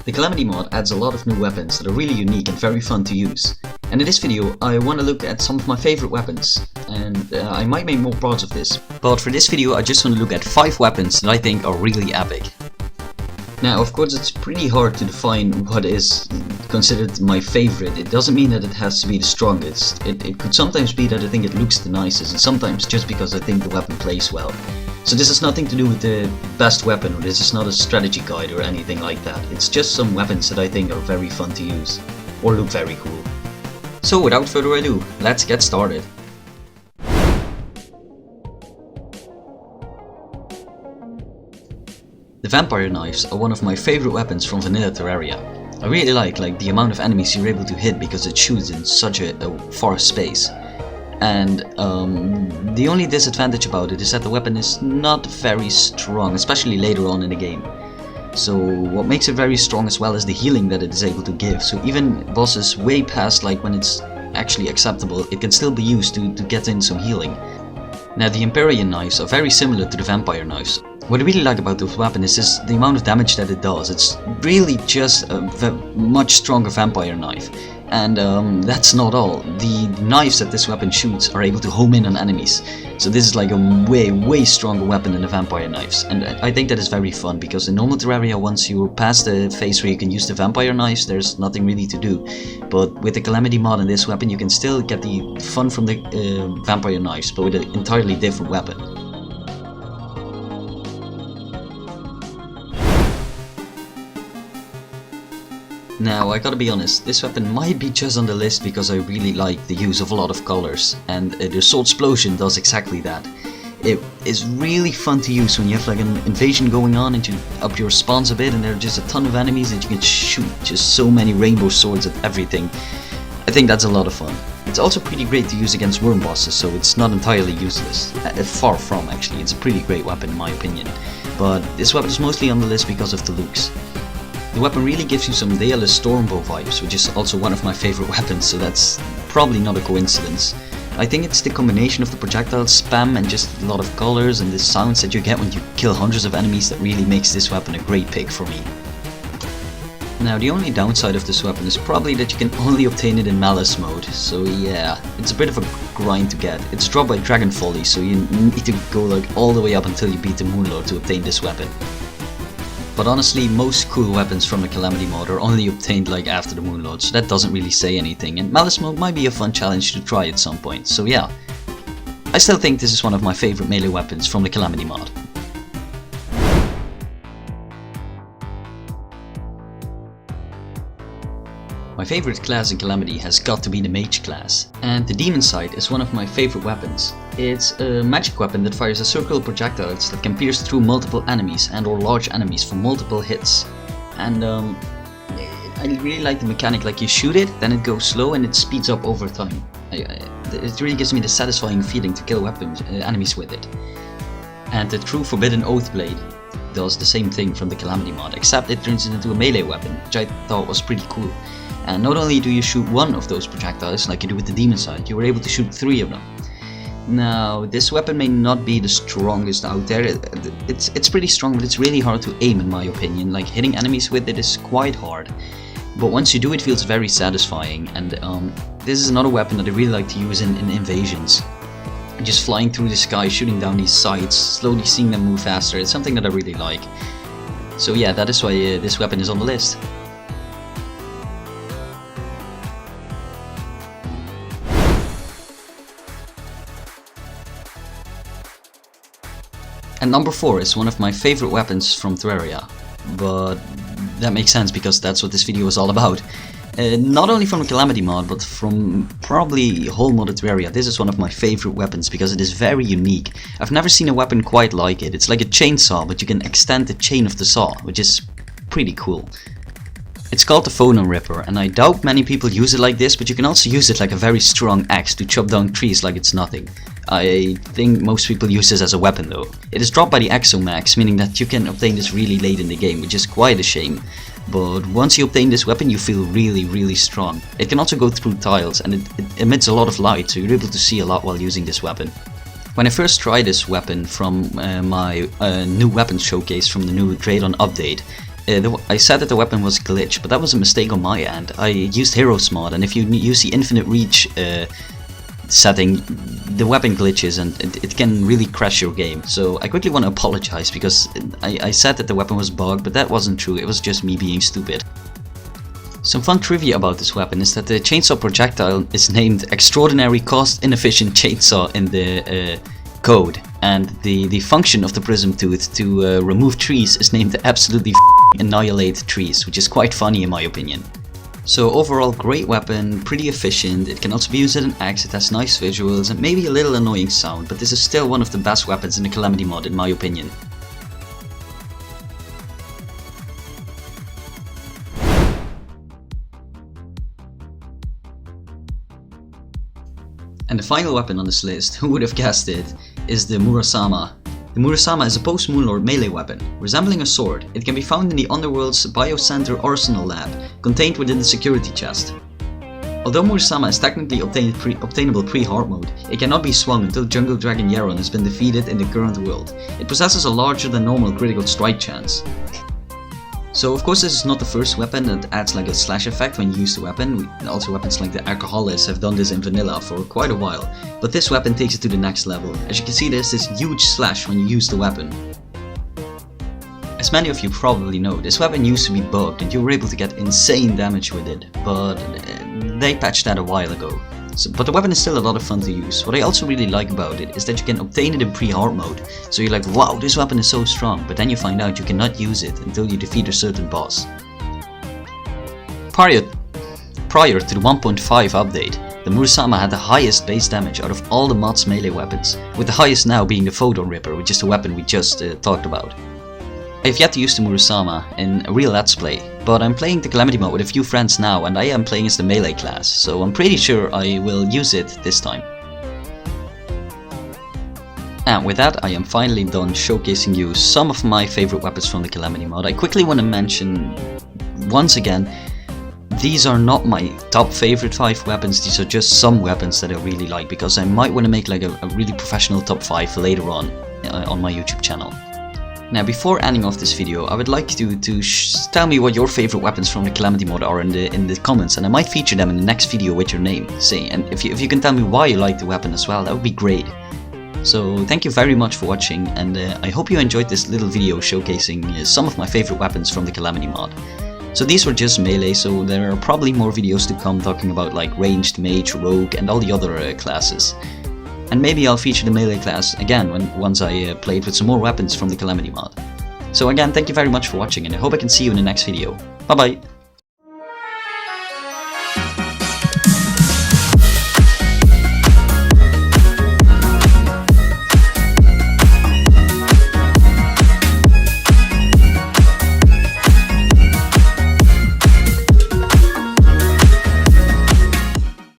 The Calamity Mod adds a lot of new weapons that are really unique and very fun to use. And in this video I want to look at some of my favorite weapons, and I might make more parts of this. But for this video I just want to look at 5 weapons that I think are really epic. Now of course it's pretty hard to define what is considered my favorite. It doesn't mean that it has to be the strongest. It could sometimes be that I think it looks the nicest, and sometimes just because I think the weapon plays well. So this has nothing to do with the best weapon, or this is not a strategy guide or anything like that. It's just some weapons that I think are very fun to use, or look very cool. So without further ado, let's get started. The vampire knives are one of my favorite weapons from vanilla Terraria. I really like the amount of enemies you're able to hit because it shoots in such a far space. And the only disadvantage about it is that the weapon is not very strong, especially later on in the game. So what makes it very strong as well is the healing that it is able to give. So even bosses way past when it's actually acceptable, it can still be used to get in some healing. Now the Empyrean knives are very similar to the vampire knives. What I really like about this weapon is just the amount of damage that it does. It's really just a much stronger vampire knife. And that's not all. The knives that this weapon shoots are able to home in on enemies. So this is like a way stronger weapon than the vampire knives. And I think that is very fun, because in normal Terraria, once you're past the phase where you can use the vampire knives, there's nothing really to do. But with the Calamity Mod and this weapon, you can still get the fun from the vampire knives, but with an entirely different weapon. Now I gotta be honest, this weapon might be just on the list because I really like the use of a lot of colors, and the Sword Explosion does exactly that. It is really fun to use when you have an invasion going on and you up your spawns a bit and there are just a ton of enemies and you can shoot just so many rainbow swords at everything. I think that's a lot of fun. It's also pretty great to use against worm bosses, so it's not entirely useless. Far from, actually. It's a pretty great weapon in my opinion. But this weapon is mostly on the list because of the looks. The weapon really gives you some Daedalus Stormbow vibes, which is also one of my favorite weapons, so that's probably not a coincidence. I think it's the combination of the projectile spam and just a lot of colors and the sounds that you get when you kill hundreds of enemies that really makes this weapon a great pick for me. Now the only downside of this weapon is probably that you can only obtain it in Malice mode, so yeah, it's a bit of a grind to get. It's dropped by Dragon Folly, so you need to go all the way up until you beat the Moonlord to obtain this weapon. But honestly, most cool weapons from the Calamity Mod are only obtained after the Moonlord, so that doesn't really say anything, and Malice Mode might be a fun challenge to try at some point, so yeah. I still think this is one of my favorite melee weapons from the Calamity Mod. My favorite class in Calamity has got to be the Mage class, and the Demon Sight is one of my favorite weapons. It's a magic weapon that fires a circle of projectiles that can pierce through multiple enemies and or large enemies for multiple hits. And I really like the mechanic, you shoot it, then it goes slow and it speeds up over time. It really gives me the satisfying feeling to kill enemies with it. And the True Forbidden Oath Blade does the same thing from the Calamity Mod, except it turns it into a melee weapon, which I thought was pretty cool. And not only do you shoot one of those projectiles like you do with the Demon Sight, you were able to shoot 3 of them. Now, this weapon may not be the strongest out there. It's pretty strong, but it's really hard to aim in my opinion. Hitting enemies with it is quite hard. But once you do, it feels very satisfying, and this is another weapon that I really like to use in invasions. Just flying through the sky, shooting down these sights, slowly seeing them move faster. It's something that I really like. So yeah, that is why this weapon is on the list. And number 4 is one of my favorite weapons from Terraria, but that makes sense because that's what this video is all about. Not only from the Calamity Mod, but from probably whole modded Terraria, this is one of my favorite weapons because it is very unique. I've never seen a weapon quite like it. It's like a chainsaw, but you can extend the chain of the saw, which is pretty cool. It's called the Phonon Ripper, and I doubt many people use it like this, but you can also use it like a very strong axe to chop down trees like it's nothing. I think most people use this as a weapon though. It is dropped by the Exomax, meaning that you can obtain this really late in the game, which is quite a shame. But once you obtain this weapon, you feel really strong. It can also go through tiles, and it emits a lot of light, so you're able to see a lot while using this weapon. When I first tried this weapon from my new weapon showcase from the new Draydon update, I said that the weapon was glitched, but that was a mistake on my end. I used Heroes mod, and if you use the infinite reach setting, the weapon glitches and it can really crash your game. So I quickly want to apologize because I said that the weapon was bugged, but that wasn't true. It was just me being stupid. Some fun trivia about this weapon is that the chainsaw projectile is named Extraordinary Cost Inefficient Chainsaw in the code, and the function of the prism tooth to remove trees is named Absolutely Annihilate Trees, which is quite funny in my opinion. So overall, great weapon, pretty efficient. It can also be used as an axe, it has nice visuals and maybe a little annoying sound, but this is still one of the best weapons in the Calamity mod in my opinion. And the final weapon on this list, who would have guessed it, is the Murasama. The Murasama is a post-Moonlord melee weapon. Resembling a sword, it can be found in the Underworld's Biocenter Arsenal lab, contained within the security chest. Although Murasama is technically obtainable pre-hard mode, it cannot be swung until Jungle Dragon Yaron has been defeated in the current world. It possesses a larger than normal critical strike chance. So of course this is not the first weapon that adds like a slash effect when you use the weapon. Also weapons like the Alcoholists have done this in vanilla for quite a while, but this weapon takes it to the next level. As you can see, there's this huge slash when you use the weapon. As many of you probably know, this weapon used to be bugged and you were able to get insane damage with it, but they patched that a while ago. But the weapon is still a lot of fun to use. What I also really like about it is that you can obtain it in pre-hard mode. So you're like, wow, this weapon is so strong, but then you find out you cannot use it until you defeat a certain boss. Prior to the 1.5 update, the Murasama had the highest base damage out of all the mod's melee weapons, with the highest now being the Photon Ripper, which is the weapon we just talked about. I have yet to use the Murasama in a real let's play, but I'm playing the Calamity Mod with a few friends now and I am playing as the melee class, so I'm pretty sure I will use it this time. And with that, I am finally done showcasing you some of my favorite weapons from the Calamity Mod. I quickly want to mention, once again, these are not my top favorite 5 weapons, these are just some weapons that I really like, because I might want to make like a really professional top 5 later on my YouTube channel. Now before ending off this video, I would like you to tell me what your favorite weapons from the Calamity Mod are in the comments, and I might feature them in the next video with your name. And if you can tell me why you like the weapon as well, that would be great. So thank you very much for watching, and I hope you enjoyed this little video showcasing some of my favorite weapons from the Calamity Mod. So these were just melee, so there are probably more videos to come talking about like ranged, mage, rogue and all the other classes. And maybe I'll feature the melee class again once I played with some more weapons from the Calamity Mod. So again, thank you very much for watching and I hope I can see you in the next video. Bye bye!